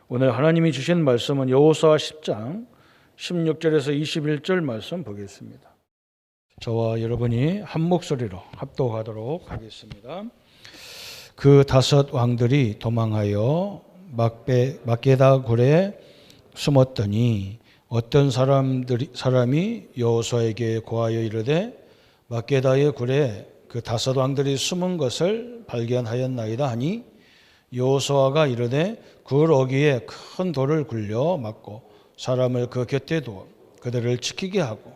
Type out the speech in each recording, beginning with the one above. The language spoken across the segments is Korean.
오늘 하나님이 주신 말씀은 여호수아 10장 16절에서 21절 말씀 보겠습니다. 저와 여러분이 한 목소리로 합독하도록 하겠습니다. 그 다섯 왕들이 도망하여 막게다 굴에 숨었더니 어떤 사람이 여호수아에게 고하여 이르되 막게다의 굴에 그 다섯 왕들이 숨은 것을 발견하였나이다 하니 여호수아가 이르되 굴 어귀에 큰 돌을 굴려 막고 사람을 그 곁에 두어 그들을 지키게 하고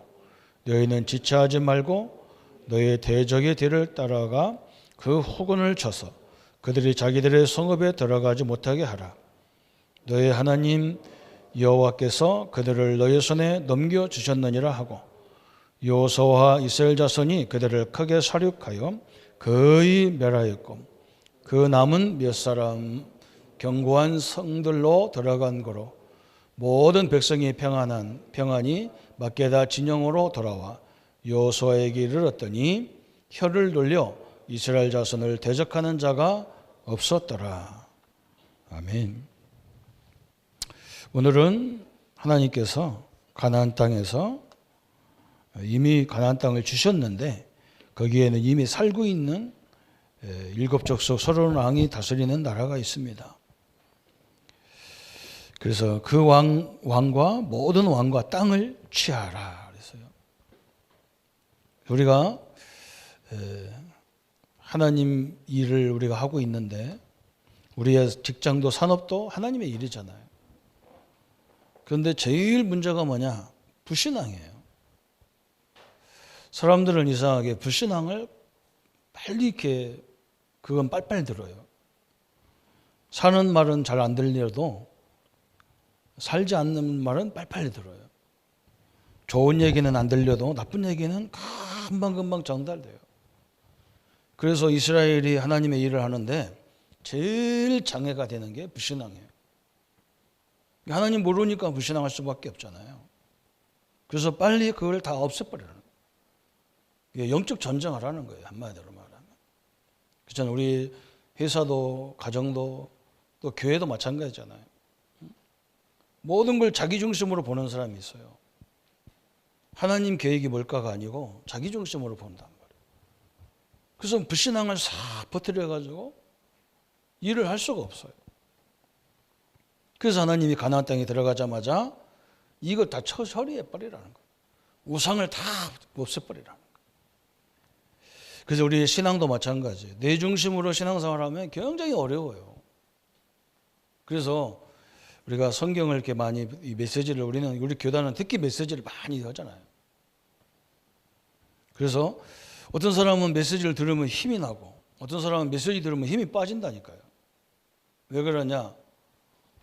너희는 지체하지 말고 너희 대적의 뒤를 따라가 그 후근을 쳐서 그들이 자기들의 성읍에 들어가지 못하게 하라. 너희 하나님 여호와께서 그들을 너희 손에 넘겨주셨느니라 하고 여호수아와 이스라엘 자손이 그들을 크게 사륙하여 거의 멸하였고 그 남은 몇 사람 견고한 성들로 들어간 거로 모든 백성이 평안히 막게다 진영으로 돌아와 여호수아에게 이르렀더니 혀를 돌려 이스라엘 자손을 대적하는 자가 없었더라. 아멘. 오늘은 하나님께서 가나안 땅에서 이미 가나안 땅을 주셨는데 거기에는 이미 살고 있는 일곱 족속 서론 왕이 다스리는 나라가 있습니다. 그래서 그 왕과 모든 왕과 땅을 취하라 그랬어요. 우리가 하나님 일을 우리가 하고 있는데 우리의 직장도 산업도 하나님의 일이잖아요. 그런데 제일 문제가 뭐냐? 불신앙이에요. 사람들은 이상하게 불신앙을 빨리 이렇게 그건 빨빨 들어요. 사는 말은 잘 안 들려도 살지 않는 말은 빨빨리 들어요. 좋은 얘기는 안 들려도 나쁜 얘기는 금방금방 전달돼요. 그래서 이스라엘이 하나님의 일을 하는데 제일 장애가 되는 게 불신앙이에요. 하나님 모르니까 불신앙할 수밖에 없잖아요. 그래서 빨리 그걸 다 없애버리는 거예요. 영적 전쟁을 하는 거예요. 한마디로 말하면. 그렇잖아요. 우리 회사도 가정도 또 교회도 마찬가지잖아요. 모든 걸 자기 중심으로 보는 사람이 있어요. 하나님 계획이 뭘까가 아니고 자기 중심으로 본단 말이에요. 그래서 불신앙을 싹 퍼뜨려가지고 일을 할 수가 없어요. 그래서 하나님이 가나안 땅에 들어가자마자 이걸 다 처리해버리라는 거예요. 우상을 다 없애버리라는 거예요. 그래서 우리 신앙도 마찬가지예요. 내 중심으로 신앙생활하면 굉장히 어려워요. 그래서 우리가 성경을 이렇게 많이 이 메시지를 우리 교단은 특히 메시지를 많이 하잖아요. 그래서 어떤 사람은 메시지를 들으면 힘이 나고 어떤 사람은 메시지 들으면 힘이 빠진다니까요. 왜 그러냐?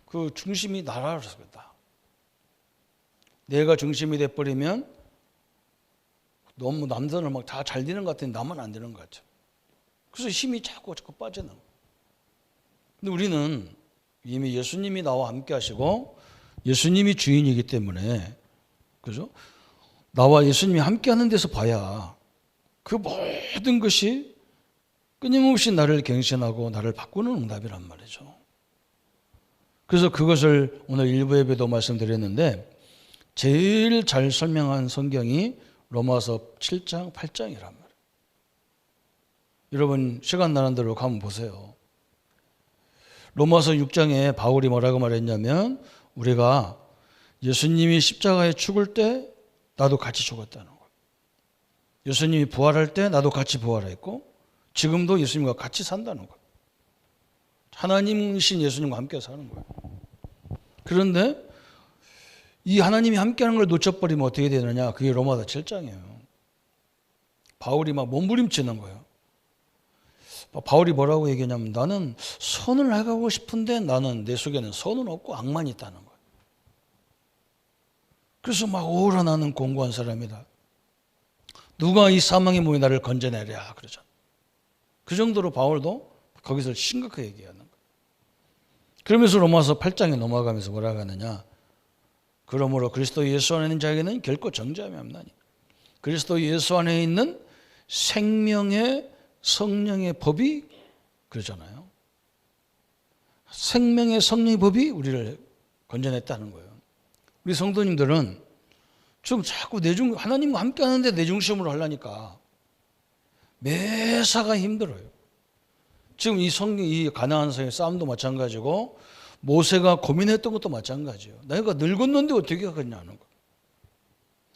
그 중심이 나라라서 그렇다. 내가 중심이 돼버리면 너무 남들은 막 다 잘 되는 것 같은데 나만 안 되는 것 같죠. 그래서 힘이 자꾸 빠지는 거예요. 근데 우리는 이미 예수님이 나와 함께 하시고 예수님이 주인이기 때문에 그죠? 나와 예수님이 함께 하는 데서 봐야 그 모든 것이 끊임없이 나를 갱신하고 나를 바꾸는 응답이란 말이죠. 그래서 그것을 오늘 일부 예배도 말씀드렸는데 제일 잘 설명한 성경이 로마서 7장, 8장이란 말이에요. 여러분 시간 나는 대로 가면 보세요. 로마서 6장에 바울이 뭐라고 말했냐면 우리가 예수님이 십자가에 죽을 때 나도 같이 죽었다는 거예요. 예수님이 부활할 때 나도 같이 부활했고 지금도 예수님과 같이 산다는 거예요. 하나님이신 예수님과 함께 사는 거예요. 그런데 이 하나님이 함께하는 걸 놓쳐버리면 어떻게 되느냐? 그게 로마서 7장이에요. 바울이 막 몸부림치는 거예요. 바울이 뭐라고 얘기하냐면 나는 선을 해가고 싶은데 나는 내 속에는 선은 없고 악만 있다는 거예요. 그래서 막 오라나는 공고한 사람이다. 누가 이 사망의 몸에 나를 건져내랴 그러죠. 그 정도로 바울도 거기서 심각하게 얘기하는 거예요. 그러면서 로마서 8장에 넘어가면서 뭐라고 하느냐? 그러므로 그리스도 예수 안에 있는 자에게는 결코 정죄함이 없나니 그리스도 예수 안에 있는 생명의 성령의 법이 그러잖아요. 생명의 성령의 법이 우리를 건져냈다는 거예요. 우리 성도님들은 지금 자꾸 하나님과 함께 하는데 내 중심으로 하려니까 매사가 힘들어요. 지금 이 가나안 성의 싸움도 마찬가지고 모세가 고민했던 것도 마찬가지예요. 내가 늙었는데 어떻게 하겠냐는 거.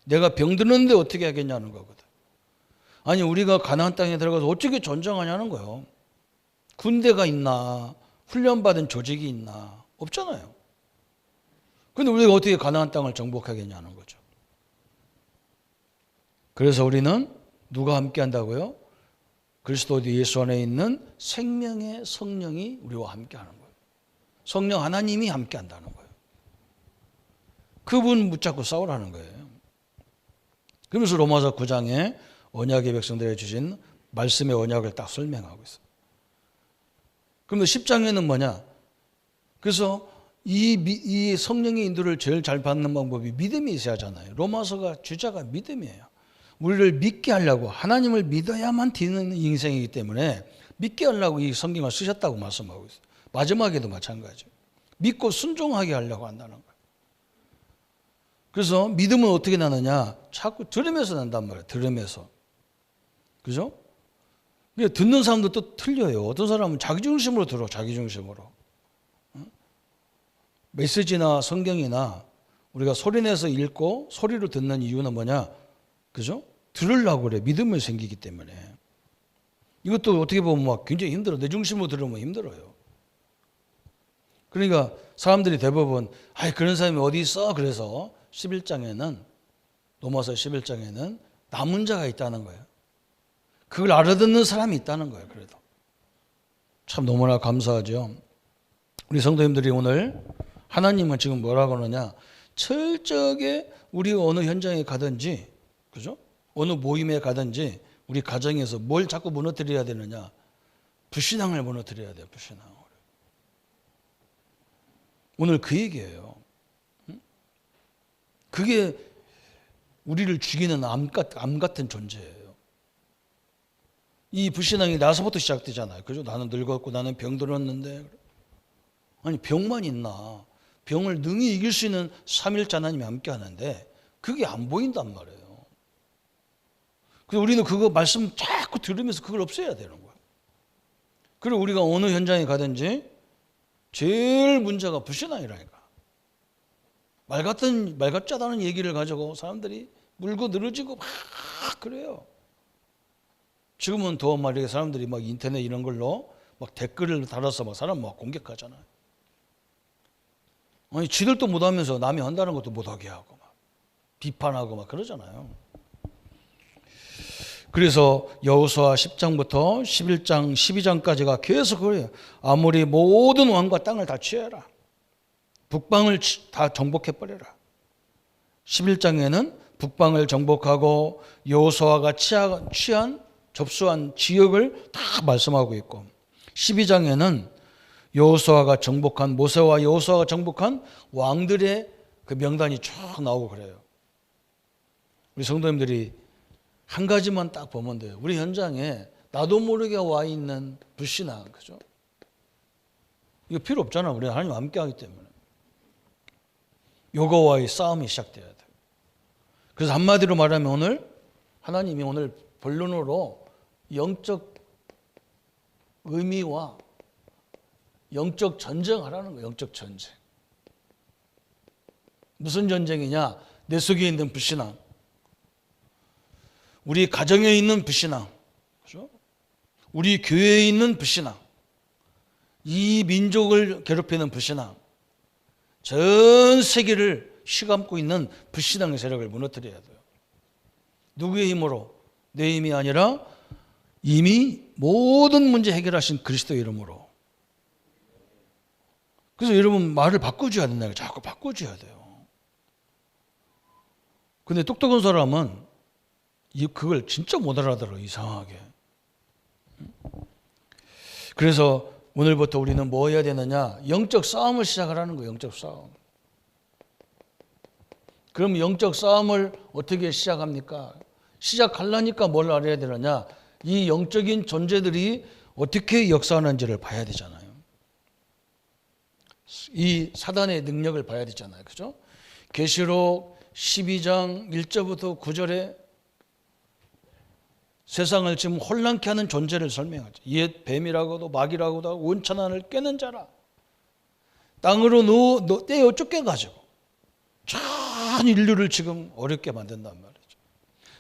내가 병들었는데 어떻게 하겠냐는 거거든. 아니 우리가 가나안 땅에 들어가서 어떻게 전쟁하냐는 거예요. 군대가 있나 훈련받은 조직이 있나 없잖아요. 그런데 우리가 어떻게 가나안 땅을 정복하겠냐는 거죠. 그래서 우리는 누가 함께 한다고요? 그리스도 예수 안에 있는 생명의 성령이 우리와 함께 하는 거예요. 성령 하나님이 함께 한다는 거예요. 그분 붙잡고 싸우라는 거예요. 그러면서 로마서 9장에 언약의 백성들에게 주신 말씀의 언약을 딱 설명하고 있어요. 그런데 10장에는 뭐냐? 그래서 이 성령의 인도를 제일 잘 받는 방법이 믿음이 있어야 하잖아요. 로마서가 주자가 믿음이에요. 우리를 믿게 하려고, 하나님을 믿어야만 되는 인생이기 때문에 믿게 하려고 이 성경을 쓰셨다고 말씀하고 있어요. 마지막에도 마찬가지예요. 믿고 순종하게 하려고 한다는 거예요. 그래서 믿음은 어떻게 나느냐? 자꾸 들으면서 난단 말이에요. 들으면서. 그죠? 듣는 사람도 또 틀려요. 어떤 사람은 자기 중심으로 들어, 자기 중심으로. 메시지나 성경이나 우리가 소리내서 읽고 소리로 듣는 이유는 뭐냐? 그죠? 들으려고 그래. 믿음이 생기기 때문에. 이것도 어떻게 보면 막 굉장히 힘들어. 내 중심으로 들으면 힘들어요. 그러니까 사람들이 대부분 그런 사람이 어디 있어? 그래서 11장에는 로마서 11장에는 남은 자가 있다는 거예요. 그걸 알아듣는 사람이 있다는 거예요. 그래도 참 너무나 감사하죠. 우리 성도님들이 오늘 하나님은 지금 뭐라고 하느냐? 철저하게 우리가 어느 현장에 가든지, 그죠? 어느 모임에 가든지 우리 가정에서 뭘 자꾸 무너뜨려야 되느냐? 불신앙을 무너뜨려야 돼요. 불신앙을. 오늘 그 얘기예요. 그게 우리를 죽이는 암 같은 존재예요. 이 불신앙이 나서부터 시작되잖아요. 그죠? 나는 늙었고 나는 병들었는데. 아니 병만 있나? 병을 능히 이길 수 있는 삼위일체 하나님이 함께 하는데 그게 안 보인단 말이에요. 그래서 우리는 그거 말씀 자꾸 들으면서 그걸 없애야 되는 거예요. 그리고 우리가 어느 현장에 가든지 제일 문제가 불신앙이라니까. 말 같지 않다는 얘기를 가지고 사람들이 물고 늘어지고 막 그래요. 지금은 더 말이에요. 사람들이 막 인터넷 이런 걸로 막 댓글을 달아서 막 사람 막 공격하잖아요. 아니 지들도 못하면서 남이 한다는 것도 못하게 하고 막 비판하고 막 그러잖아요. 그래서 여호수아 10장부터 11장, 12장까지가 계속 그래요. 아무리 모든 왕과 땅을 다 취해라. 북방을 다 정복해버려라. 11장에는 북방을 정복하고 여호수아가 접수한 지역을 다 말씀하고 있고 12장에는 여호수아가 정복한 모세와 여호수아가 정복한 왕들의 그 명단이 쫙 나오고 그래요. 우리 성도님들이 한 가지만 딱 보면 돼요. 우리 현장에 나도 모르게 와 있는 불신앙, 그죠? 이거 필요 없잖아. 우리 하나님 함께 하기 때문에. 요거와의 싸움이 시작돼야 돼요. 그래서 한마디로 말하면 오늘 하나님이 오늘 본론으로 영적 의미와 영적 전쟁하라는 거예요. 영적 전쟁. 무슨 전쟁이냐? 내 속에 있는 불신앙. 우리 가정에 있는 불신앙. 그렇죠? 우리 교회에 있는 불신앙. 이 민족을 괴롭히는 불신앙. 전 세계를 휘감고 있는 불신앙의 세력을 무너뜨려야 돼요. 누구의 힘으로? 내 힘이 아니라 이미 모든 문제 해결하신 그리스도의 이름으로. 그래서 여러분 말을 바꿔줘야 된다고요. 자꾸 바꿔줘야 돼요. 근데 똑똑한 사람은 그걸 진짜 못 알아들어. 이상하게. 그래서 오늘부터 우리는 뭐 해야 되느냐? 영적 싸움을 시작하라는 거예요. 영적 싸움. 그럼 영적 싸움을 어떻게 시작합니까? 시작하려니까 뭘 알아야 되느냐? 이 영적인 존재들이 어떻게 역사하는지를 봐야 되잖아요. 이 사단의 능력을 봐야 되잖아요. 그죠? 계시록 12장 1절부터 9절에 세상을 지금 혼란케 하는 존재를 설명하죠. 옛 뱀이라고도 마귀라고도 하고 원천안을 깨는 자라. 땅으로 떼어 쫓겨가지고 전 인류를 지금 어렵게 만든단 말이죠.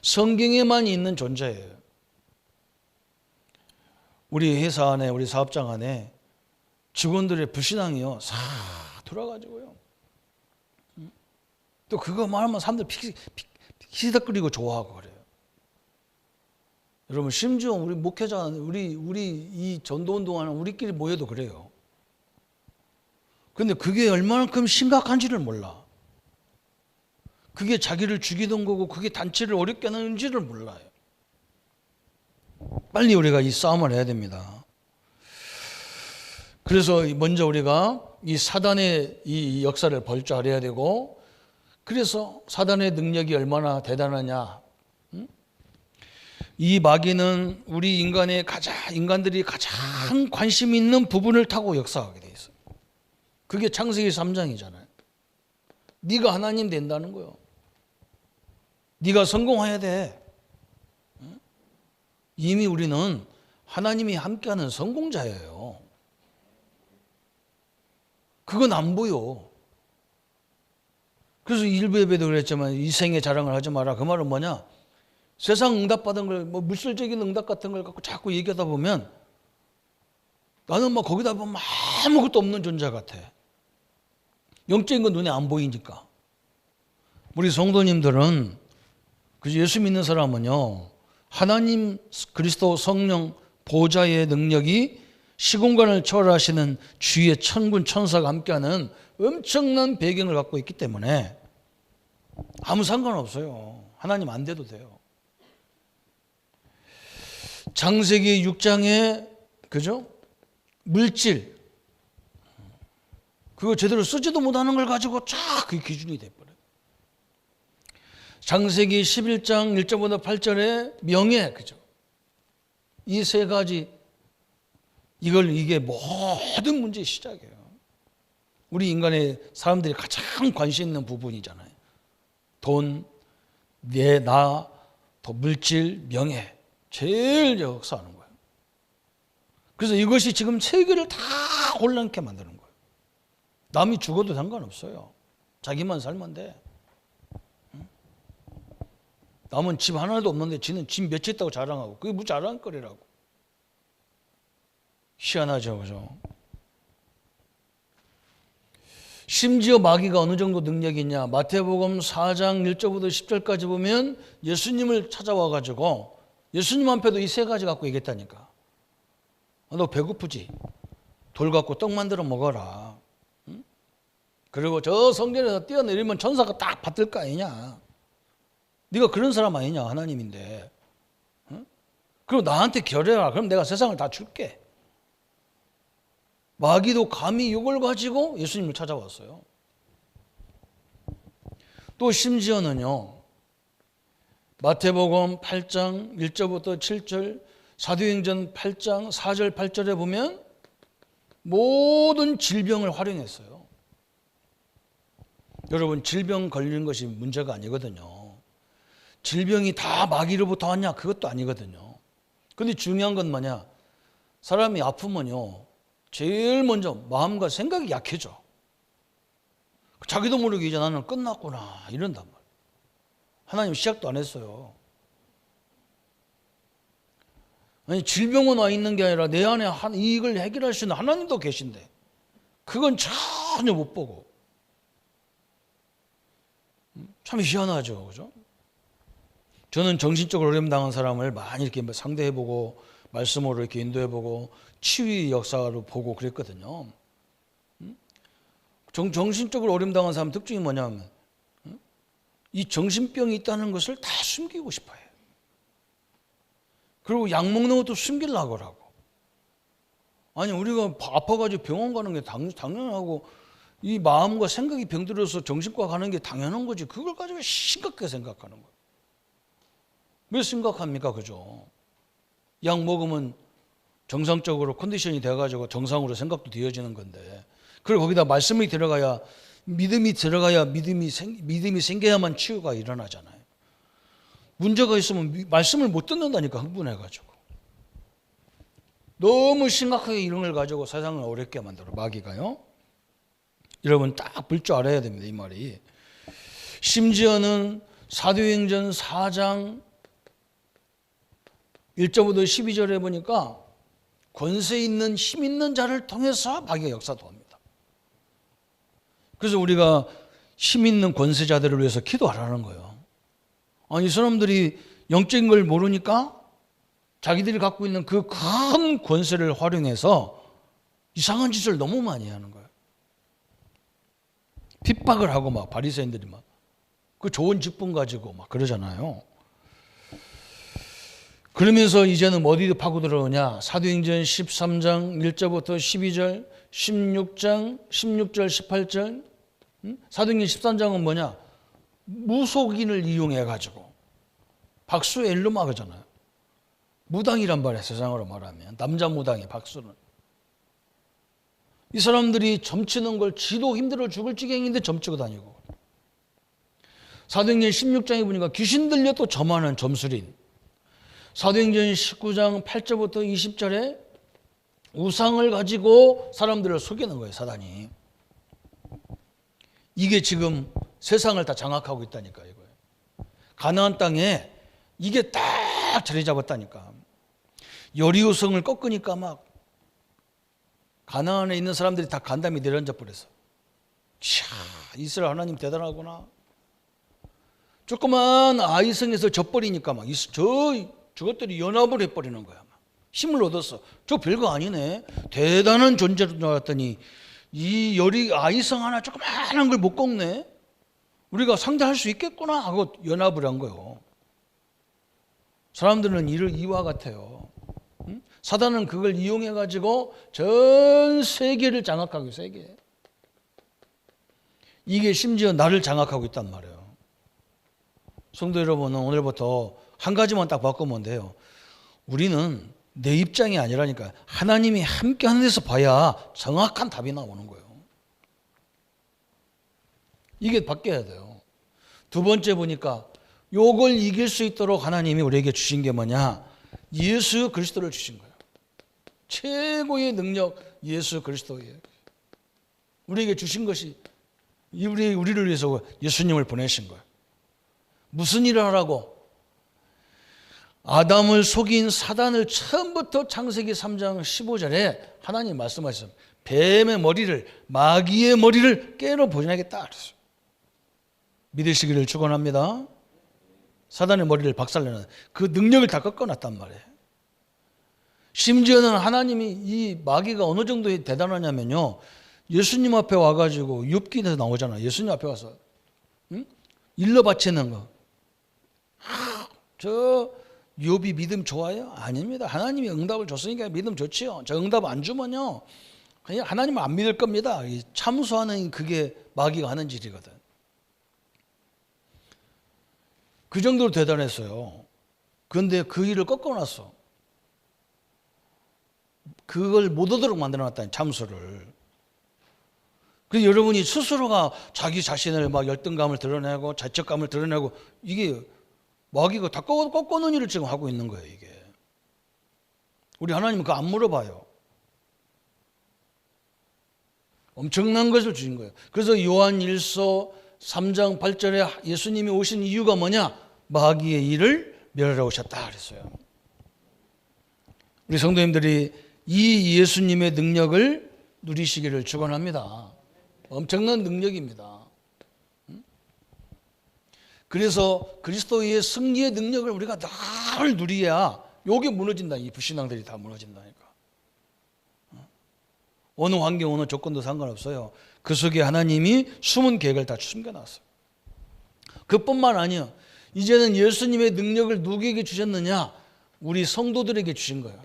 성경에만 있는 존재예요. 우리 회사 안에, 우리 사업장 안에 직원들의 불신앙이요 싹 돌아가지고요. 또 그거만 하면 사람들 피덕거리고 좋아하고 그래요. 여러분, 심지어 우리 목회자, 우리 이 전도 운동하는 우리끼리 모여도 그래요. 근데 그게 얼마만큼 심각한지를 몰라. 그게 자기를 죽이던 거고 그게 단체를 어렵게 하는지를 몰라요. 빨리 우리가 이 싸움을 해야 됩니다. 그래서 먼저 우리가 이 사단의 이 역사를 볼 줄 알아야 되고, 그래서 사단의 능력이 얼마나 대단하냐. 이 마귀는 우리 인간들이 가장 관심 있는 부분을 타고 역사하게 돼 있어요. 그게 창세기 3장이잖아요. 네가 하나님 된다는 거예요. 네가 성공해야 돼. 이미 우리는 하나님이 함께하는 성공자예요. 그건 안 보여. 그래서 일부 예배도 그랬지만 이생의 자랑을 하지 마라. 그 말은 뭐냐? 세상 응답받은 걸, 뭐 물질적인 응답 같은 걸 갖고 자꾸 얘기하다 보면 나는 막 거기다 보면 아무것도 없는 존재 같아. 영적인 건 눈에 안 보이니까. 우리 성도님들은, 그래서 예수 믿는 사람은요, 하나님 그리스도 성령 보좌의 능력이 시공간을 초월하시는 주의 천군 천사가 함께하는 엄청난 배경을 갖고 있기 때문에 아무 상관없어요. 하나님 안 돼도 돼요. 창세기 6장에 그죠? 물질, 그거 제대로 쓰지도 못하는 걸 가지고 쫙 그게 기준이 돼버려요. 창세기 11장 1절부터 8절에 명예, 그죠? 이 세 가지, 이게 모든 문제의 시작이에요. 우리 인간의 사람들이 가장 관심 있는 부분이잖아요. 돈, 더 물질, 명예, 제일 역사하는 거예요. 그래서 이것이 지금 세계를 다 혼란케 만드는 거예요. 남이 죽어도 상관없어요. 자기만 살면 돼. 남은 집 하나도 없는데 지는 집 몇 채 있다고 자랑하고, 그게 뭐 자랑거리라고. 희한하죠, 그죠? 심지어 마귀가 어느 정도 능력이 있냐? 마태복음 4장 1절부터 10절까지 보면 예수님을 찾아와가지고 예수님 앞에도 이 세 가지 갖고 얘기했다니까. 너 배고프지? 돌 갖고 떡 만들어 먹어라. 응? 그리고 저 성전에서 뛰어내리면 천사가 딱 받을 거 아니냐? 네가 그런 사람 아니냐? 하나님인데. 응? 그리고 나한테 결해라. 그럼 내가 세상을 다 줄게. 마귀도 감히 이걸 가지고 예수님을 찾아왔어요. 또 심지어는요, 마태복음 8장 1절부터 7절, 사도행전 8장 4절 8절에 보면 모든 질병을 활용했어요. 여러분, 질병 걸리는 것이 문제가 아니거든요. 질병이 다 마귀로부터 왔냐? 그것도 아니거든요. 근데 중요한 건 뭐냐? 사람이 아프면요, 제일 먼저 마음과 생각이 약해져. 자기도 모르게 이제 나는 끝났구나 이런단 말이에요. 하나님 시작도 안 했어요. 아니, 질병은 와 있는 게 아니라 내 안에 이걸 해결할 수 있는 하나님도 계신데 그건 전혀 못 보고. 참 희한하죠, 그죠? 저는 정신적으로 어려움 당한 사람을 많이 이렇게 상대해보고 말씀으로 이렇게 인도해보고 치유의 역사로 보고 그랬거든요. 정신적으로 어려움 당한 사람 특징이 뭐냐면 이 정신병이 있다는 것을 다 숨기고 싶어요. 그리고 약 먹는 것도 숨기려고 하고. 아니, 우리가 아파가지고 병원 가는 게 당연하고 이 마음과 생각이 병들어서 정신과 가는 게 당연한 거지. 그걸 가지고 심각하게 생각하는 거예요. 왜 심각합니까? 그죠? 약 먹으면 정상적으로 컨디션이 돼가지고 정상으로 생각도 되어지는 건데 그리고 거기다 말씀이 들어가야 믿음이 생겨야만 치유가 일어나잖아요. 문제가 있으면 말씀을 못 듣는다니까, 흥분해가지고. 너무 심각하게 이런 걸 가지고 세상을 어렵게 만들어, 마귀가요. 여러분 딱 볼 줄 알아야 됩니다, 이 말이. 심지어는 사도행전 4장 1절부터 12절에 보니까 권세 있는 힘 있는 자를 통해서 마귀가 역사도 합니다. 그래서 우리가 힘 있는 권세자들을 위해서 기도하라는 거예요. 아니, 이 사람들이 영적인 걸 모르니까 자기들이 갖고 있는 그 큰 권세를 활용해서 이상한 짓을 너무 많이 하는 거예요. 핍박을 하고 막 바리새인들이 막 그 좋은 직분 가지고 막 그러잖아요. 그러면서 이제는 어디로 파고 들어오냐? 사도행전 13장 1절부터 12절, 16장 16절 18절. 사도행전 13장은 뭐냐? 무속인을 이용해 가지고 박수 엘루마 그러잖아요. 무당이란 말이에요, 세상으로 말하면. 남자 무당이 박수는. 이 사람들이 점치는 걸 지도 힘들어 죽을 지경인데 점치고 다니고. 사도행전 16장에 보니까 귀신 들려 또 점하는 점술인. 사도행전 19장 8절부터 20절에 우상을 가지고 사람들을 속이는 거예요, 사단이. 이게 지금 세상을 다 장악하고 있다니까, 이거예요. 가나안 땅에 이게 딱 자리 잡았다니까. 여리고성을 꺾으니까 막 가나안에 있는 사람들이 다 간담이 내려앉아 버렸어. 이스라엘 하나님 대단하구나. 조그만 아이성에서 져버리니까 막 저것들이 연합을 해버리는 거야. 막. 힘을 얻었어. 저 별거 아니네. 대단한 존재로 나왔더니 이 아이성 하나 조그만한 걸 못 꺾네. 우리가 상대할 수 있겠구나 하고 연합을 한 거예요. 사람들은 이와 같아요. 응? 사단은 그걸 이용해 가지고 전 세계를 장악하고, 세계. 이게 심지어 나를 장악하고 있단 말이에요. 성도 여러분은 오늘부터 한 가지만 딱 바꾸면 돼요. 우리는 내 입장이 아니라니까 하나님이 함께 하는 데서 봐야 정확한 답이 나오는 거예요. 이게 바뀌어야 돼요. 두 번째 보니까 요걸 이길 수 있도록 하나님이 우리에게 주신 게 뭐냐? 예수 그리스도를 주신 거예요. 최고의 능력 예수 그리스도예요. 우리에게 주신 것이 우리를 위해서 예수님을 보내신 거예요. 무슨 일을 하라고? 아담을 속인 사단을 처음부터 창세기 3장 15절에 하나님 말씀하셨어요. 뱀의 머리를, 마귀의 머리를 깨러 보내겠다 그랬어요. 믿으시기를 축원합니다. 사단의 머리를 박살내는 그 능력을 다 꺾어놨단 말이에요. 심지어는 하나님이 이 마귀가 어느 정도 대단하냐면요, 예수님 앞에 와가지고 욥기에서 나오잖아요. 예수님 앞에 와서 일러 바치는 거. 저 욥이 믿음 좋아요? 아닙니다. 하나님이 응답을 줬으니까 믿음 좋지요. 저 응답 안 주면요, 그냥 하나님을 안 믿을 겁니다. 참수하는 그게 마귀가 하는 짓이거든. 그 정도로 대단했어요. 그런데 그 일을 꺾어놨어. 그걸 못 얻도록 만들어놨다니, 참수를. 그래서 여러분이 스스로가 자기 자신을 막 열등감을 드러내고 자책감을 드러내고, 이게 마귀가 다 꺾어놓은 일을 지금 하고 있는 거예요, 이게. 우리 하나님은 그거 안 물어봐요. 엄청난 것을 주신 거예요. 그래서 요한 1서 3장 8절에 예수님이 오신 이유가 뭐냐? 마귀의 일을 멸하러 오셨다 그랬어요. 우리 성도님들이 이 예수님의 능력을 누리시기를 축원합니다. 엄청난 능력입니다. 그래서 그리스도의 승리의 능력을 우리가 늘 누려야 요게 무너진다. 이 불신앙들이 다 무너진다니까. 어느 환경, 어느 조건도 상관없어요. 그 속에 하나님이 숨은 계획을 다 숨겨놨어요. 그뿐만 아니요, 이제는 예수님의 능력을 누구에게 주셨느냐? 우리 성도들에게 주신 거예요.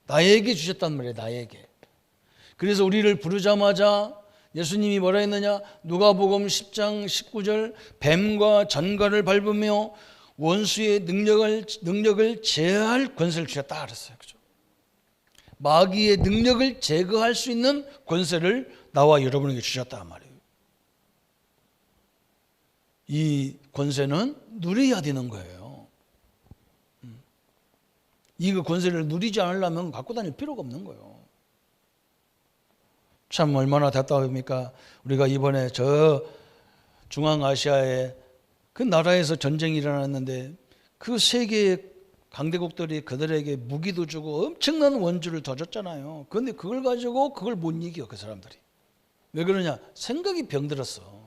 나에게 주셨단 말이에요, 나에게. 그래서 우리를 부르자마자 예수님이 뭐라 했느냐? 누가복음 10장 19절, 뱀과 전갈을 밟으며 원수의 능력을 제할 권세를 주셨다 그랬어요. 그죠? 마귀의 능력을 제거할 수 있는 권세를 나와 여러분에게 주셨단 말이에요. 이 권세는 누려야 되는 거예요. 이 권세를 누리지 않으려면 갖고 다닐 필요가 없는 거예요. 참 얼마나 답답합니까? 우리가 이번에 저 중앙아시아의 그 나라에서 전쟁이 일어났는데 그 세계의 강대국들이 그들에게 무기도 주고 엄청난 원주를 더 줬잖아요. 그런데 그걸 가지고 그걸 못 이겨, 그 사람들이. 왜 그러냐? 생각이 병들었어.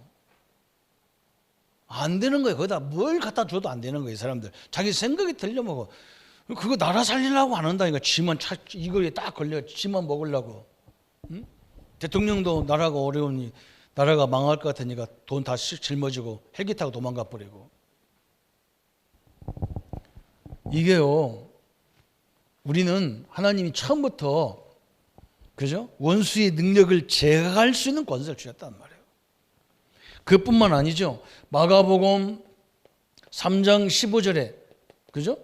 안 되는 거예요. 거기다 뭘 갖다 줘도 안 되는 거예요, 이 사람들. 자기 생각이 틀려먹어. 그거 나라 살리려고 안 한다니까. 지만 이거에 딱 걸려. 지만 먹으려고. 응? 대통령도 나라가 어려우니 나라가 망할 것 같으니까 돈 다 짊어지고 헬기 타고 도망가 버리고. 이게요, 우리는 하나님이 처음부터, 그죠? 원수의 능력을 제거할 수 있는 권세를 주셨단 말이에요. 그뿐만 아니죠. 마가복음 3장 15절에, 그죠?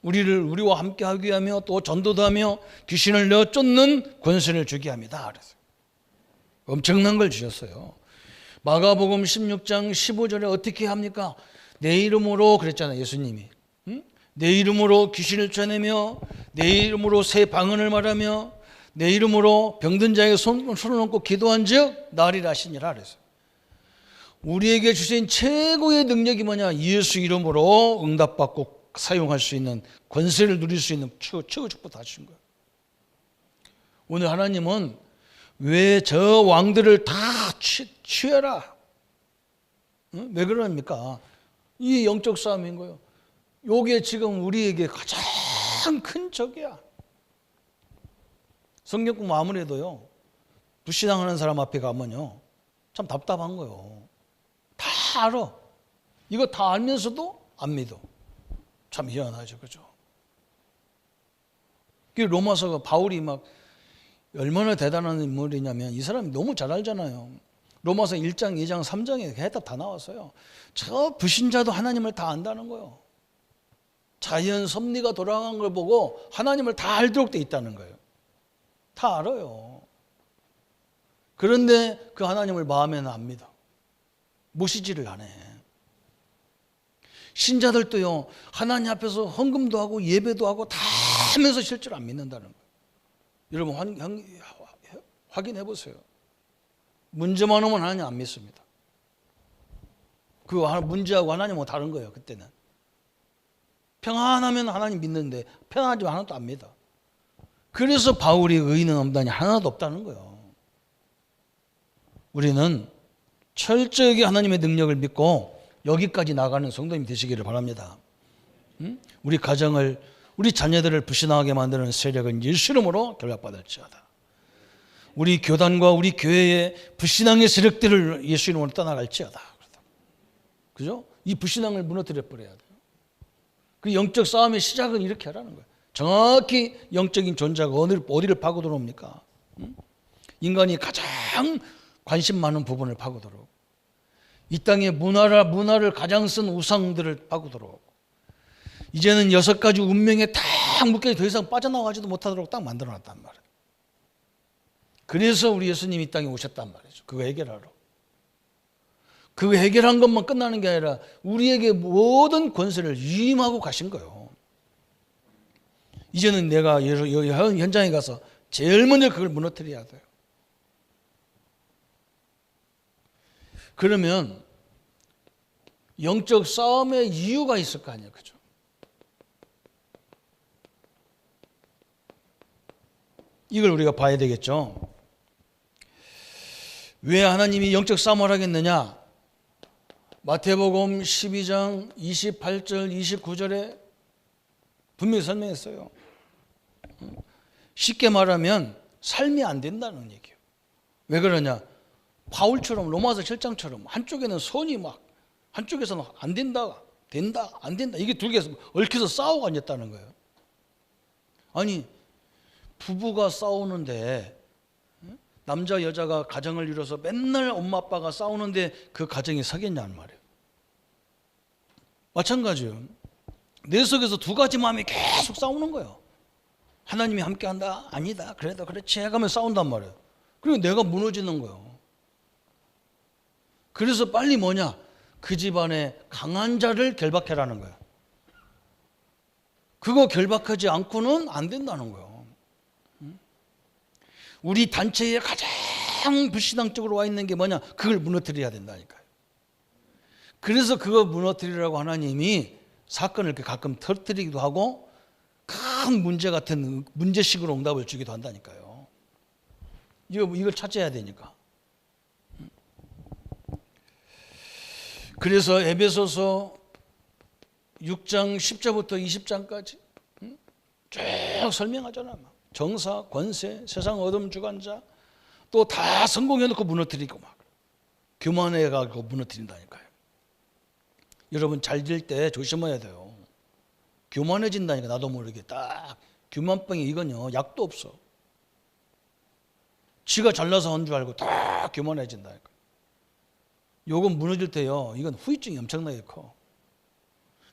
우리와 함께 하기 위하며 또 전도도 하며 귀신을 내어 쫓는 권세를 주게 합니다. 그래서 엄청난 걸 주셨어요. 마가복음 16장 15절에 어떻게 합니까? 내 이름으로 그랬잖아요, 예수님이. 응? 내 이름으로 귀신을 쫓아내며 내 이름으로 새 방언을 말하며 내 이름으로 병든 자에게 손을 얹고 기도한 즉 나으리라 하시니라. 그래서 우리에게 주신 최고의 능력이 뭐냐? 예수 이름으로 응답받고 사용할 수 있는 권세를 누릴 수 있는 최고 축복 다 주신 거예요. 오늘 하나님은 왜 저 왕들을 다 취해라? 응? 왜 그럽니까? 이 영적 싸움인 거예요. 이게 지금 우리에게 가장 큰 적이야. 성경 공부 아무래도요, 불신앙하는 사람 앞에 가면요, 참 답답한 거예요. 다 알아. 이거 다 알면서도 안 믿어. 참 희한하죠, 그죠? 로마서가 바울이 막 얼마나 대단한 인물이냐면 이 사람이 너무 잘 알잖아요. 로마서 1장, 2장, 3장에 해답 다 나왔어요. 저 불신자도 하나님을 다 안다는 거예요. 자연 섭리가 돌아간 걸 보고 하나님을 다 알도록 돼 있다는 거예요. 다 알아요. 그런데 그 하나님을 마음에는 안 믿어. 모시지를 안 해. 신자들도요, 하나님 앞에서 헌금도 하고 예배도 하고 다 하면서 실제로 안 믿는다는 거예요. 여러분 확인해 보세요. 문제만 오면 하나님 안 믿습니다. 그 문제하고 하나님은 다른 거예요. 그때는 평안하면 하나님 믿는데 평안하지 않아도 안 믿어. 그래서 바울이 의인은 없다니 하나도 없다는 거예요. 우리는 철저하게 하나님의 능력을 믿고 여기까지 나가는 성도님 되시기를 바랍니다. 우리 가정을, 우리 자녀들을 불신하게 만드는 세력은 예수 이름으로 결박받을지어다. 우리 교단과 우리 교회의 불신앙의 세력들을 예수 이름으로 떠나갈지어다. 그죠? 이 불신앙을 무너뜨려 버려야 돼요. 그 영적 싸움의 시작은 이렇게 하라는 거예요. 정확히 영적인 존재가 어디를 파고 들어옵니까? 인간이 가장 관심 많은 부분을 파고 들어오고, 이 땅의 문화를 가장 쓴 우상들을 파고 들어오고, 이제는 6가지 운명에 딱 묶여 더 이상 빠져나가지도 못하도록 딱 만들어놨단 말이에요. 그래서 우리 예수님이 이 땅에 오셨단 말이죠. 그거 해결하러. 그거 해결한 것만 끝나는 게 아니라 우리에게 모든 권세를 위임하고 가신 거예요. 이제는 내가 현장에 가서 제일 먼저 그걸 무너뜨려야 돼요. 그러면 영적 싸움의 이유가 있을 거 아니에요. 그죠? 이걸 우리가 봐야 되겠죠. 왜 하나님이 영적 싸움을 하겠느냐? 마태복음 12장 28절 29절에 분명히 설명했어요. 쉽게 말하면 삶이 안 된다는 얘기예요. 왜 그러냐? 바울처럼 로마서 7장처럼 한쪽에는 손이 막, 한쪽에서는 안 된다, 된다, 안 된다, 이게 두 개에서 얽혀서 싸우고 앉았다는 거예요. 아니, 부부가 싸우는데, 남자 여자가 가정을 이뤄서 맨날 엄마 아빠가 싸우는데 그 가정이 서겠냐는 말이에요. 마찬가지예요. 내 속에서 두 가지 마음이 계속 싸우는 거예요. 하나님이 함께한다? 아니다. 그래도 그렇지 해가면 싸운단 말이에요. 그리고 내가 무너지는 거예요. 그래서 빨리 뭐냐? 그 집안에 강한 자를 결박해라는 거예요. 그거 결박하지 않고는 안 된다는 거예요. 우리 단체에 가장 불신앙적으로 와 있는 게 뭐냐? 그걸 무너뜨려야 된다니까요. 그래서 그거 무너뜨리라고 하나님이 사건을 이렇게 가끔 터뜨리기도 하고 큰 문제 같은 문제식으로 응답을 주기도 한다니까요. 이걸 찾아야 되니까. 그래서 에베소서 6장 10절부터 20장까지 쭉 설명하잖아. 정사, 권세, 세상 어둠 주관자 또 다 성공해놓고 무너뜨리고 막 교만해가지고 무너뜨린다니까요. 여러분 잘 될 때 조심해야 돼요. 교만해진다니까. 나도 모르게 딱 교만병이 이건요 약도 없어. 지가 잘나서 한 줄 알고 딱 교만해진다니까. 요건 무너질 때요 이건 후유증이 엄청나게 커.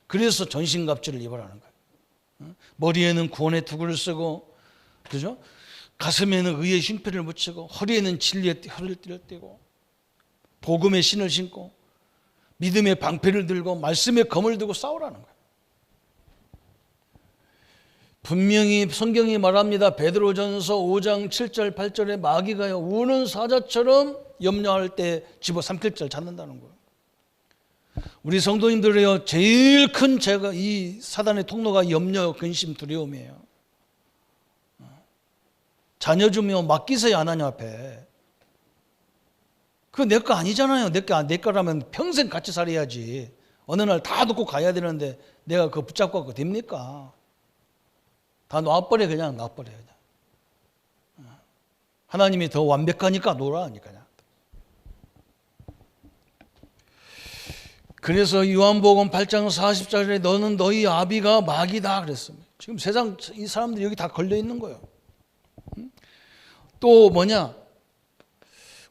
그래서 전신갑주를 입으라는 거예요. 머리에는 구원의 투구를 쓰고, 그죠? 가슴에는 의의 흉패를 붙이고, 허리에는 진리의 혀를 띠고, 복음의 신을 신고, 믿음의 방패를 들고, 말씀의 검을 들고 싸우라는 거예요. 분명히 성경이 말합니다. 베드로전서 5장 7절 8절에 마귀가요 우는 사자처럼 염려할 때 집어삼킬 줄 찾는다는 거예요. 우리 성도님들이요 제일 큰 죄가 이 사단의 통로가 염려, 근심, 두려움이에요. 자녀 주면 맡기세요 하나님 앞에. 그거 내 거 아니잖아요. 내 거라면 평생 같이 살아야지. 어느 날 다 놓고 가야 되는데 내가 그거 붙잡고 가고 됩니까? 다 놔버려. 그냥 놔버려. 그냥. 하나님이 더 완벽하니까 놓으라니까. 그래서 요한복음 8장 40절에 너는 너희 아비가 마귀다 그랬습니다. 지금 세상 이 사람들이 여기 다 걸려 있는 거예요. 또 뭐냐?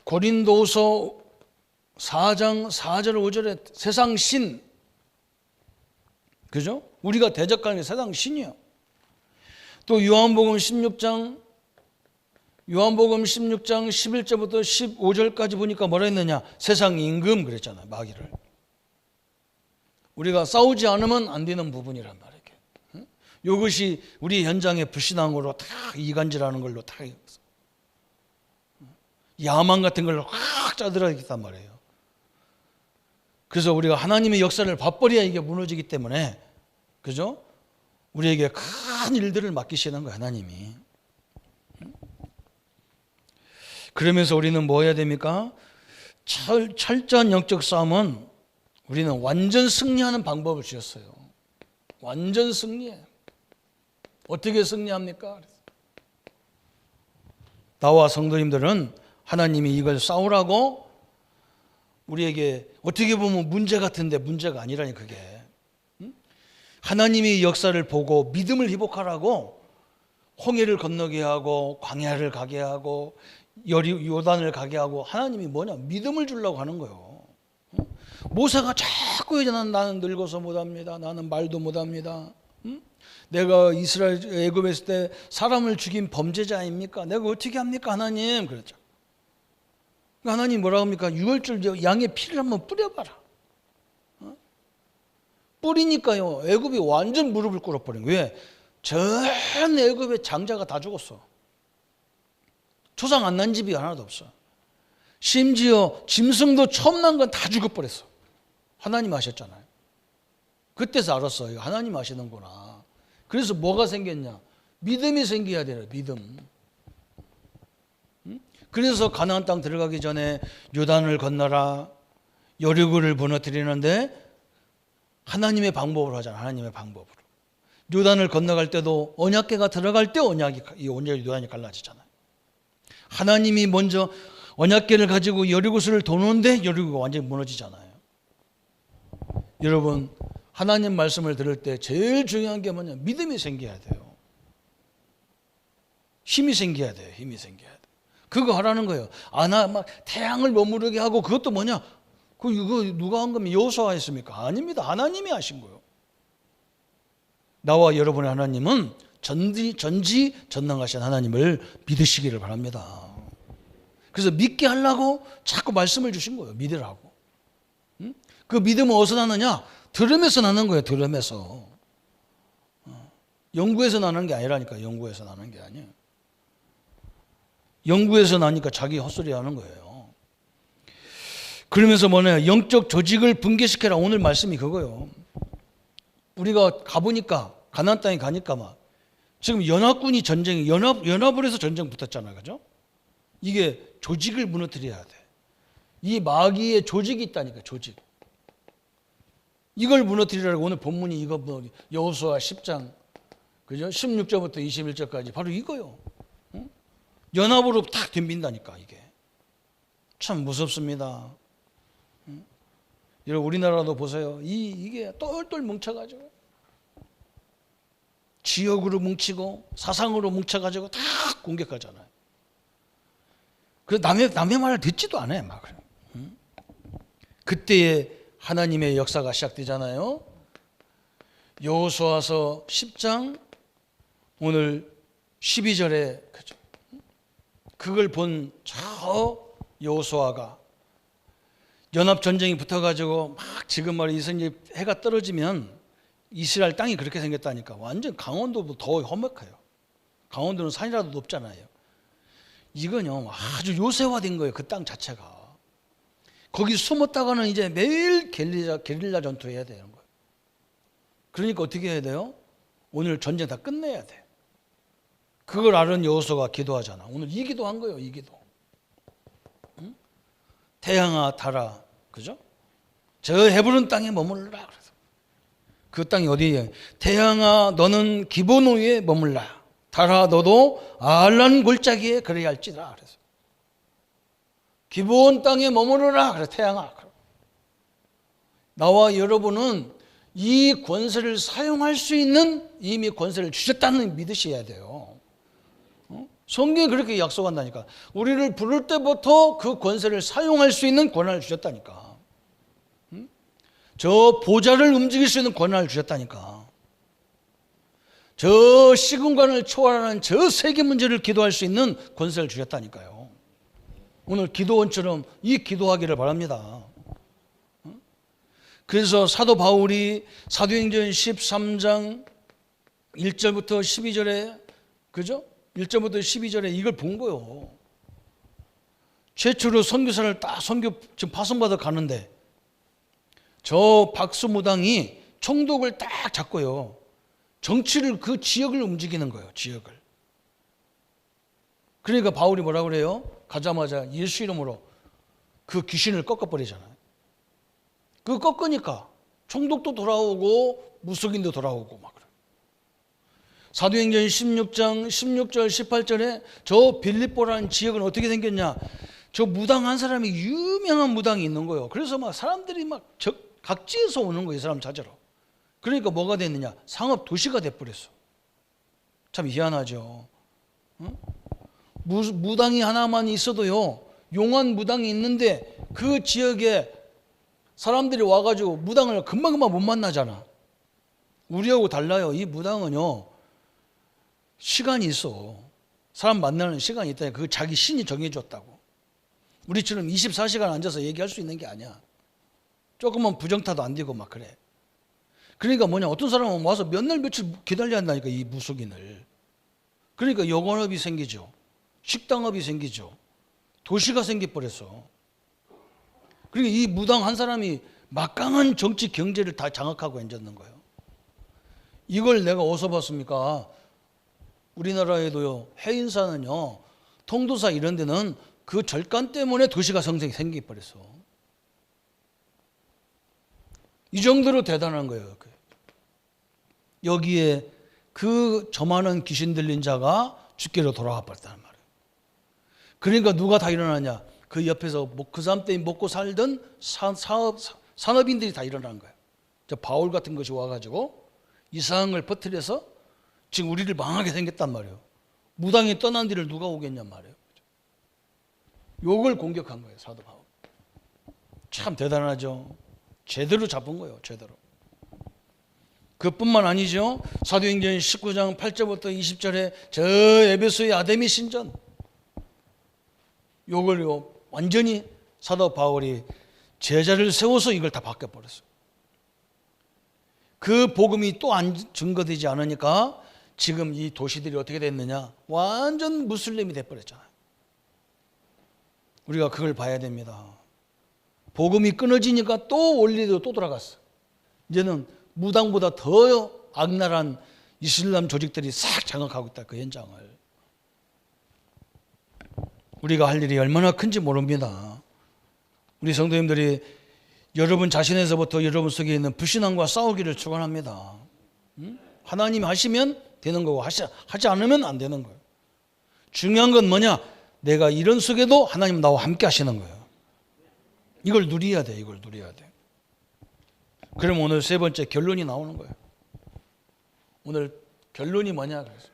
고린도서 4장 4절 5절에 세상 신, 그죠? 우리가 대적하는 게 세상 신이요. 또 요한복음 16장 11절부터 15절까지 보니까 뭐라 했느냐? 세상 임금 그랬잖아요. 마귀를. 우리가 싸우지 않으면 안 되는 부분이란 말이에요. 이것이 우리 현장의 불신앙으로 다 이간질하는 걸로 다 야망 같은 걸로 확 짜들어있단 말이에요. 그래서 우리가 하나님의 역사를 봐버려야 이게 무너지기 때문에, 그죠? 우리에게 큰 일들을 맡기시는 거예요, 하나님이. 그러면서 우리는 뭐 해야 됩니까? 철저한 영적 싸움은 우리는 완전 승리하는 방법을 주셨어요. 완전 승리해. 어떻게 승리합니까? 나와 성도님들은 하나님이 이걸 싸우라고 우리에게 어떻게 보면 문제 같은데 문제가 아니라니 그게. 하나님이 역사를 보고 믿음을 회복하라고 홍해를 건너게 하고 광야를 가게 하고 요단을 가게 하고 하나님이 뭐냐? 믿음을 주려고 하는 거예요. 모세가 자꾸 나는 늙어서 못합니다. 나는 말도 못합니다. 내가 이스라엘 애굽에 있을 때 사람을 죽인 범죄자 아닙니까? 내가 어떻게 합니까 하나님? 그랬죠. 하나님 뭐라고 합니까? 유월절 양의 피를 한번 뿌려봐라. 뿌리니까요 애굽이 완전 무릎을 꿇어버린 거예요. 왜? 전 애굽의 장자가 다 죽었어. 초상 안 난 집이 하나도 없어. 심지어 짐승도 처음 난 건 다 죽어버렸어. 하나님 하셨잖아요. 그때서 알았어요. 하나님 하시는구나. 그래서 뭐가 생겼냐? 믿음이 생겨야 돼요. 믿음. 그래서 가나안 땅 들어가기 전에 요단을 건너라, 여리고를 무너뜨리는데 하나님의 방법으로 하잖아. 하나님의 방법으로. 요단을 건너갈 때도 언약궤가 들어갈 때 요단이 갈라지잖아요. 하나님이 먼저 언약궤를 가지고 여리고를 도는데 여리고가 완전히 무너지잖아요. 여러분 하나님 말씀을 들을 때 제일 중요한 게 뭐냐? 믿음이 생겨야 돼요. 힘이 생겨야 돼요. 힘이 생겨야 돼요. 그거 하라는 거예요. 막 태양을 머무르게 하고 그것도 뭐냐? 그거 누가 한 거면 여호수아가 했습니까? 아닙니다. 하나님이 하신 거예요. 나와 여러분의 하나님은 전지전능하신 하나님을 믿으시기를 바랍니다. 그래서 믿게 하려고 자꾸 말씀을 주신 거예요. 믿으라고. 그 믿음은 어디서 나느냐? 들음에서 나는 거예요. 들음에서. 연구에서 나는 게 아니라니까. 연구에서 나는 게 아니에요. 연구에서 나니까 자기 헛소리 하는 거예요. 그러면서 뭐냐? 영적 조직을 붕괴시켜라. 오늘 말씀이 그거예요. 우리가 가보니까 가나안 땅에 가니까 막 지금 연합군이 전쟁이 연합을 해서 전쟁 붙었잖아요. 그죠? 이게 조직을 무너뜨려야 돼. 이 마귀의 조직이 있다니까. 조직. 이걸 무너뜨리라고 오늘 본문이 이거 여호수아 10장 그죠? 16절부터 21절까지 바로 이거요. 응? 연합으로 탁 덤빈다니까 이게. 참 무섭습니다. 응? 여러분 우리나라도 보세요. 이게 똘똘 뭉쳐가지고 지역으로 뭉치고 사상으로 뭉쳐가지고 다 공격하잖아요. 그 남의 말을 듣지도 않아요. 막. 응? 그때에 하나님의 역사가 시작되잖아요. 여호수아서 10장 오늘 12절에 그걸 본 저 여호수아가 연합 전쟁이 붙어가지고 막 지금 말이 이제 해가 떨어지면 이스라엘 땅이 그렇게 생겼다니까. 완전 강원도보다 더 험악해요. 강원도는 산이라도 높잖아요. 이건요 아주 요새화된 거예요. 그 땅 자체가. 거기 숨었다가는 이제 매일 게릴라 전투해야 되는 거예요. 그러니까 어떻게 해야 돼요? 오늘 전쟁 다 끝내야 돼. 그걸 아는 여호수아가 기도하잖아. 오늘 이 기도한 거예요. 이 기도. 응? 태양아 달아, 그죠? 저 헤브론 땅에 머물라. 그래서 그 땅이 어디에? 태양아 너는 기본 위에 머물라. 달아 너도 알란 골짜기에 그래야 할지라. 그래서 기본 땅에 머무르라. 그래서 태양아. 나와 여러분은 이 권세를 사용할 수 있는 이미 권세를 주셨다는 믿으셔야 돼요. 성경이 그렇게 약속한다니까. 우리를 부를 때부터 그 권세를 사용할 수 있는 권한을 주셨다니까. 저 보좌를 움직일 수 있는 권한을 주셨다니까. 저 시공간을 초월하는 저 세계 문제를 기도할 수 있는 권세를 주셨다니까요. 오늘 기도원처럼 이 기도하기를 바랍니다. 그래서 사도 바울이 사도행전 13장 1절부터 12절에 그죠? 1절부터 12절에 이걸 본 거예요. 최초로 선교사를 딱 지금 파송받아 가는데 저 박수무당이 총독을 딱 잡고요. 정치를 그 지역을 움직이는 거예요. 지역을. 그러니까 바울이 뭐라 그래요? 가자마자 예수 이름으로 그 귀신을 꺾어버리잖아요. 그 꺾으니까 총독도 돌아오고 무속인도 돌아오고 막 그래요. 사도행전 16장 16절 18절에 저 빌립보라는 지역은 어떻게 생겼냐? 저 무당 한 사람이 유명한 무당이 있는 거예요. 그래서 막 사람들이 막 각지에서 오는 거예요. 이 사람 찾으러. 그러니까 뭐가 됐느냐? 상업 도시가 돼버렸어. 참 희한하죠. 응? 무당이 하나만 있어도요. 용한 무당이 있는데 그 지역에 사람들이 와가지고 무당을 금방금방 못 만나잖아. 우리하고 달라요. 이 무당은요. 시간이 있어. 사람 만나는 시간이 있다. 그 자기 신이 정해줬다고. 우리처럼 24시간 앉아서 얘기할 수 있는 게 아니야. 조금만 부정타도 안 되고 막 그래. 그러니까 뭐냐. 어떤 사람은 와서 몇 날 며칠 기다려야 한다니까. 이 무속인을. 그러니까 여관업이 생기죠. 식당업이 생기죠. 도시가 생겨버렸어. 그러니까 이 무당 한 사람이 막강한 정치 경제를 다 장악하고 앉았는 거예요. 이걸 내가 어디서 봤습니까? 우리나라에도요. 해인사는요. 통도사 이런 데는 그 절간 때문에 도시가 생겨버렸어. 이 정도로 대단한 거예요. 여기에 그 저만한 귀신 들린 자가 죽게로 돌아와 버렸단 말이에요. 그러니까 누가 다 일어나냐? 그 옆에서 그 사람 때문에 먹고 살던 산업인들이 다 일어난 거예요. 저 바울 같은 것이 와가지고 이상한 걸 퍼뜨려서 지금 우리를 망하게 생겼단 말이에요. 무당이 떠난 뒤를 누가 오겠냔 말이에요. 요걸 공격한 거예요. 사도 바울. 참 대단하죠. 제대로 잡은 거예요. 제대로. 그뿐만 아니죠. 사도행전 19장 8절부터 20절에 저 에베소의 아데미 신전, 요걸요 완전히 사도 바울이 제자를 세워서 이걸 다 바꿔버렸어요. 그 복음이 또 안 증거되지 않으니까 지금 이 도시들이 어떻게 됐느냐, 완전 무슬림이 돼버렸잖아요. 우리가 그걸 봐야 됩니다. 복음이 끊어지니까 또 원리대로 또 돌아갔어. 이제는 무당보다 더 악랄한 이슬람 조직들이 싹 장악하고 있다, 그 현장을. 우리가 할 일이 얼마나 큰지 모릅니다. 우리 성도님들이 여러분 자신에서부터 여러분 속에 있는 불신앙과 싸우기를 축원합니다. 하나님이 하시면 되는 거고 하지 않으면 안 되는 거예요. 중요한 건 뭐냐? 내가 이런 속에도 하나님 나와 함께 하시는 거예요. 이걸 누려야 돼. 이걸 누려야 돼. 그럼 오늘 세 번째 결론이 나오는 거예요. 오늘 결론이 뭐냐? 그래서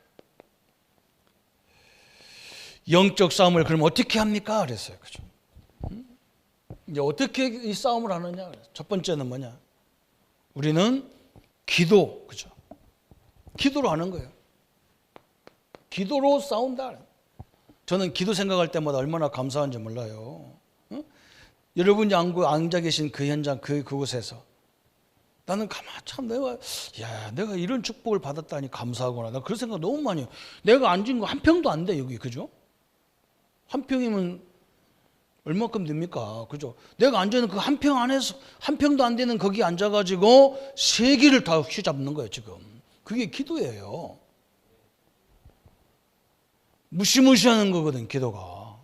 영적 싸움을 그럼 어떻게 합니까? 그랬어요. 그죠? 이제 어떻게 이 싸움을 하느냐? 첫 번째는 뭐냐? 우리는 기도, 그죠? 기도로 하는 거예요. 기도로 싸운다. 저는 기도 생각할 때마다 얼마나 감사한지 몰라요. 응? 여러분이 앉아 계신 그 현장, 그곳에서 나는 가만 참 내가 이런 축복을 받았다니 감사하구나. 나 그런 생각 너무 많이 해요. 내가 앉은 거 한 평도 안 돼, 여기. 그죠? 한 평이면 얼마큼 됩니까? 그죠? 내가 앉아있는 그 한 평 안에서 한 평도 안 되는 거기 앉아가지고 세계를 다 휘잡는 거예요, 지금. 그게 기도예요. 무시무시하는 거거든, 기도가.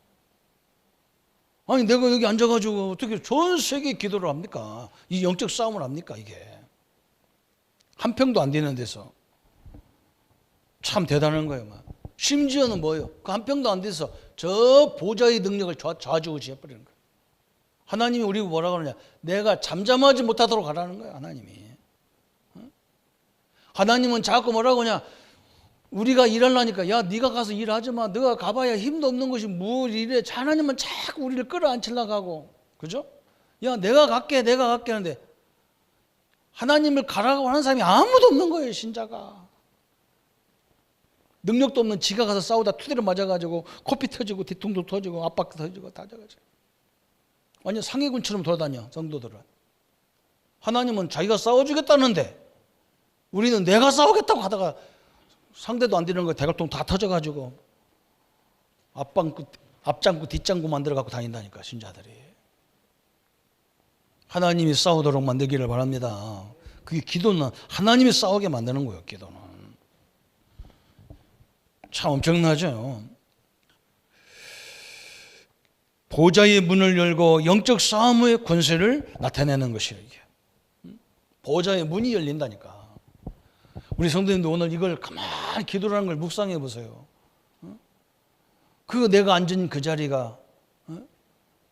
아니, 내가 여기 앉아가지고 어떻게 전 세계 기도를 합니까? 이 영적 싸움을 합니까, 이게? 한 평도 안 되는 데서. 참 대단한 거예요, 막. 심지어는 뭐예요? 그 한 평도 안 돼서 저 보좌의 능력을 좌지우지해버리는 거예요. 하나님이 우리가 뭐라 그러냐? 내가 잠잠하지 못하도록 하라는 거예요, 하나님이. 하나님은 자꾸 뭐라고 하냐? 우리가 일하려니까 야 네가 가서 일하지 마. 네가 가봐야 힘도 없는 것이 뭘 이래. 하나님은 자꾸 우리를 끌어안치려고 하고. 그죠? 야 내가 갈게 하는데 하나님을 가라고 하는 사람이 아무도 없는 거예요, 신자가. 능력도 없는 지가 가서 싸우다 투대를 맞아가지고 코피 터지고 뒤통수 터지고 압박 터지고 다 져가지고 완전 상해군처럼 돌아다녀, 성도들은. 하나님은 자기가 싸워주겠다는데 우리는 내가 싸우겠다고 하다가 상대도 안 되는 거에 대갈통 다 터져가지고 앞장구 뒷장구 만들어갖고 다닌다니까, 신자들이. 하나님이 싸우도록 만들기를 바랍니다. 그게 기도는 하나님이 싸우게 만드는 거예요, 기도는. 참 엄청나죠. 보좌의 문을 열고 영적 싸움의 권세를 나타내는 것이에요, 이게. 보좌의 문이 열린다니까. 우리 성도님도 오늘 이걸 가만히 기도라는 걸 묵상해 보세요. 그 내가 앉은 그 자리가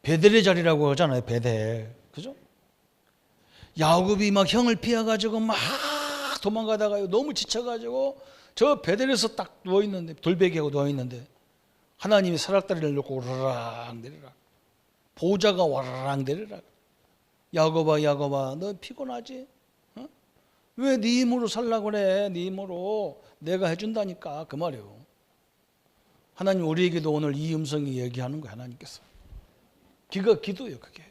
베델의 자리라고 하잖아요, 베델. 그죠? 야곱이 막 형을 피해가지고 막 도망가다가 너무 지쳐가지고 저 베델에서 딱 누워있는데, 돌베개하고 누워있는데 하나님이 사락다리를 놓고 오르락 내리락, 보좌가 와라락 내리락. 야곱아 너 피곤하지? 왜 네 힘으로 살라고 그래? 네 힘으로 내가 해준다니까, 그 말이에요. 하나님 우리에게도 오늘 이 음성이 얘기하는 거예요, 하나님께서. 기도예요, 그게.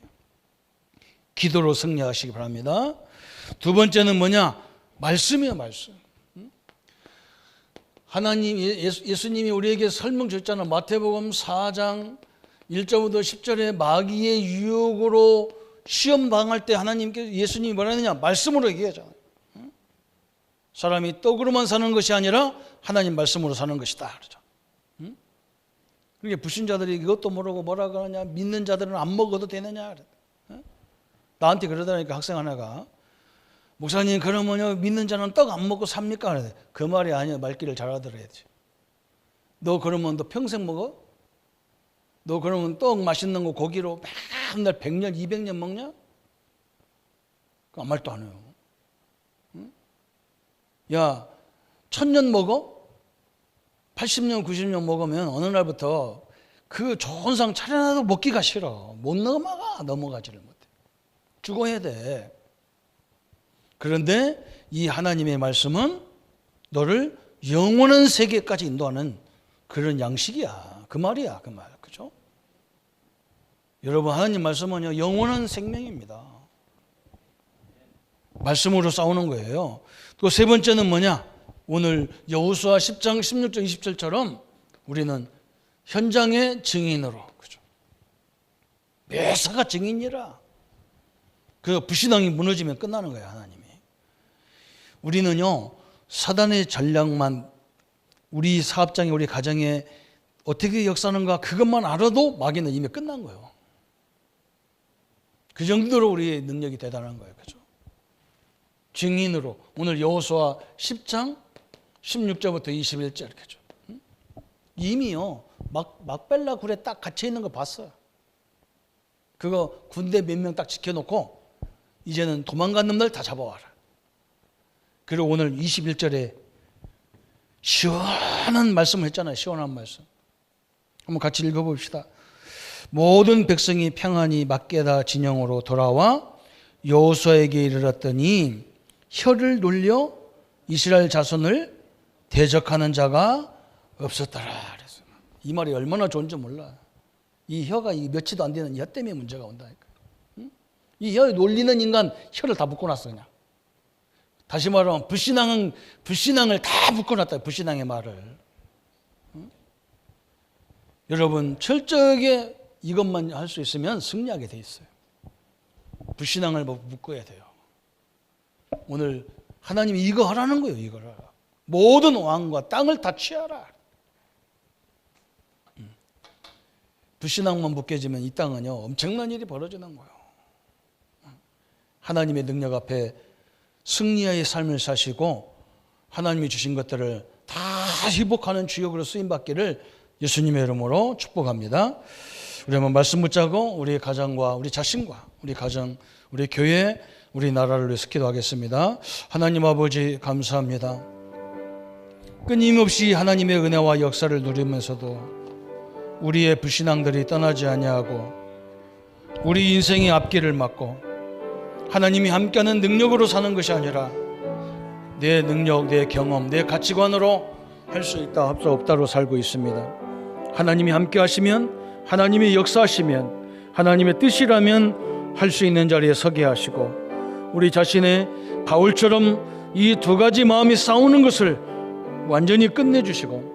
기도로 승리하시기 바랍니다. 두 번째는 뭐냐? 말씀이에요, 말씀. 하나님, 예수님이 우리에게 설명 줬잖아. 마태복음 4장 1절부터 10절에 마귀의 유혹으로 시험 당할 때 하나님께 예수님이 뭐라 했느냐? 말씀으로 얘기하잖아요. 사람이 떡으로만 사는 것이 아니라 하나님 말씀으로 사는 것이다, 그러죠. 그러니까 불신자들이 이것도 모르고 뭐라 그러냐? 믿는 자들은 안 먹어도 되느냐? 나한테 그러다니까 학생 하나가, 목사님 그러면요 믿는 자는 떡 안 먹고 삽니까? 그래. 그 말이 아니야. 말귀를 잘 알아들어야지. 너 그러면 너 평생 먹어? 너 그러면 떡 맛있는 거 고기로 맨날 100년 200년 먹냐? 그 아무 말도 안 해요. 응? 야 1000년 먹어? 80년 90년 먹으면 어느 날부터 그 좋은 상 차려놔도 먹기가 싫어. 못 넘어가지를 못해. 죽어야 돼. 그런데 이 하나님의 말씀은 너를 영원한 세계까지 인도하는 그런 양식이야. 그 말이야, 그 말. 그죠? 여러분, 하나님 말씀은요, 영원한 생명입니다. 말씀으로 싸우는 거예요. 또 세 번째는 뭐냐? 오늘 여호수아 10장 16절 20절처럼 우리는 현장의 증인으로, 그죠? 매사가 증인이라. 그 불신앙이 무너지면 끝나는 거예요, 하나님이. 우리는요, 사단의 전략만 우리 사업장에, 우리 가정에 어떻게 역사하는가 그것만 알아도 마귀는 이미 끝난 거예요. 그 정도로 우리의 능력이 대단한 거예요. 그죠? 증인으로 오늘 여호수아 10장 16절부터 21절 이렇게죠. 이미요 막벨라 굴에 딱 갇혀 있는 거 봤어요. 그거 군대 몇 명 딱 지켜놓고 이제는 도망간 놈들 다 잡아와라. 그리고 오늘 21절에 시원한 말씀을 했잖아요. 시원한 말씀. 한번 같이 읽어봅시다. 모든 백성이 평안히 막게다 진영으로 돌아와 여호수아에게 이르렀더니 혀를 놀려 이스라엘 자손을 대적하는 자가 없었더라. 그랬어요. 이 말이 얼마나 좋은지 몰라. 이 혀가 며칠도 안 되는 혀 때문에 문제가 온다니까. 이 혀 놀리는 인간 혀를 다 묶어놨어 그냥. 다시 말하면 불신앙을 다 묶어놨다. 불신앙의 말을. 여러분 철저하게 이것만 할 수 있으면 승리하게 돼 있어요. 불신앙을 묶어야 돼요. 오늘 하나님이 이거 하라는 거예요. 이거를. 모든 왕과 땅을 다 취하라. 불신앙만 묶여지면 이 땅은요 엄청난 일이 벌어지는 거예요. 하나님의 능력 앞에 승리의 삶을 사시고 하나님이 주신 것들을 다 회복하는 주역으로 쓰임받기를 예수님의 이름으로 축복합니다. 우리 한번 말씀 붙잡고 우리 가정과 우리 자신과 우리 가정, 우리 교회, 우리 나라를 위해서 기도하겠습니다. 하나님 아버지 감사합니다. 끊임없이 하나님의 은혜와 역사를 누리면서도 우리의 불신앙들이 떠나지 아니하고 우리 인생의 앞길을 막고 하나님이 함께하는 능력으로 사는 것이 아니라 내 능력, 내 경험, 내 가치관으로 할 수 있다 합수 없다로 살고 있습니다. 하나님이 함께 하시면, 하나님이 역사하시면, 하나님의 뜻이라면 할 수 있는 자리에 서게 하시고 우리 자신의 바울처럼 이 두 가지 마음이 싸우는 것을 완전히 끝내주시고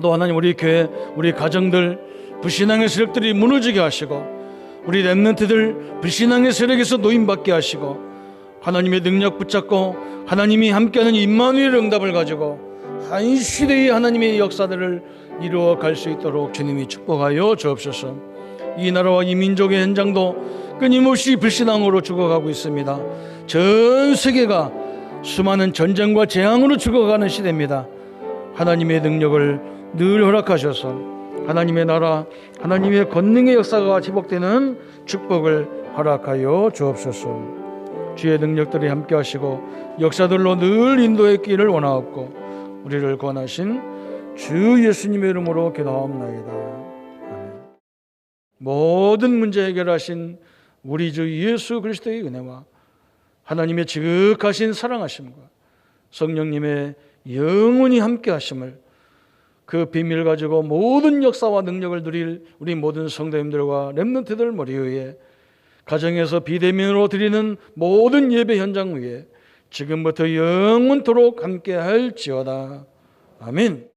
또 하나님 우리 교회, 우리 가정들 불신앙의 세력들이 무너지게 하시고 우리 렘넌트들 불신앙의 세력에서 노임받게 하시고 하나님의 능력 붙잡고 하나님이 함께하는 임마누엘 응답을 가지고 한 시대의 하나님의 역사들을 이루어 갈 수 있도록 주님이 축복하여 주옵소서. 이 나라와 이 민족의 현장도 끊임없이 불신앙으로 죽어가고 있습니다. 전 세계가 수많은 전쟁과 재앙으로 죽어가는 시대입니다. 하나님의 능력을 늘 허락하셔서 하나님의 나라, 하나님의 권능의 역사가 회복되는 축복을 허락하여 주옵소서. 주의 능력들이 함께 하시고 역사들로 늘 인도의 길을 원하옵고 우리를 권하신 주 예수님의 이름으로 기도하옵나이다. 아멘. 모든 문제 해결하신 우리 주 예수 그리스도의 은혜와 하나님의 지극하신 사랑하심과 성령님의 영원히 함께 하심을 그 비밀 가지고 모든 역사와 능력을 누릴 우리 모든 성도님들과 렘넌트들 머리 위에 가정에서 비대면으로 드리는 모든 예배 현장 위에 지금부터 영원토록 함께 할지어다. 아멘.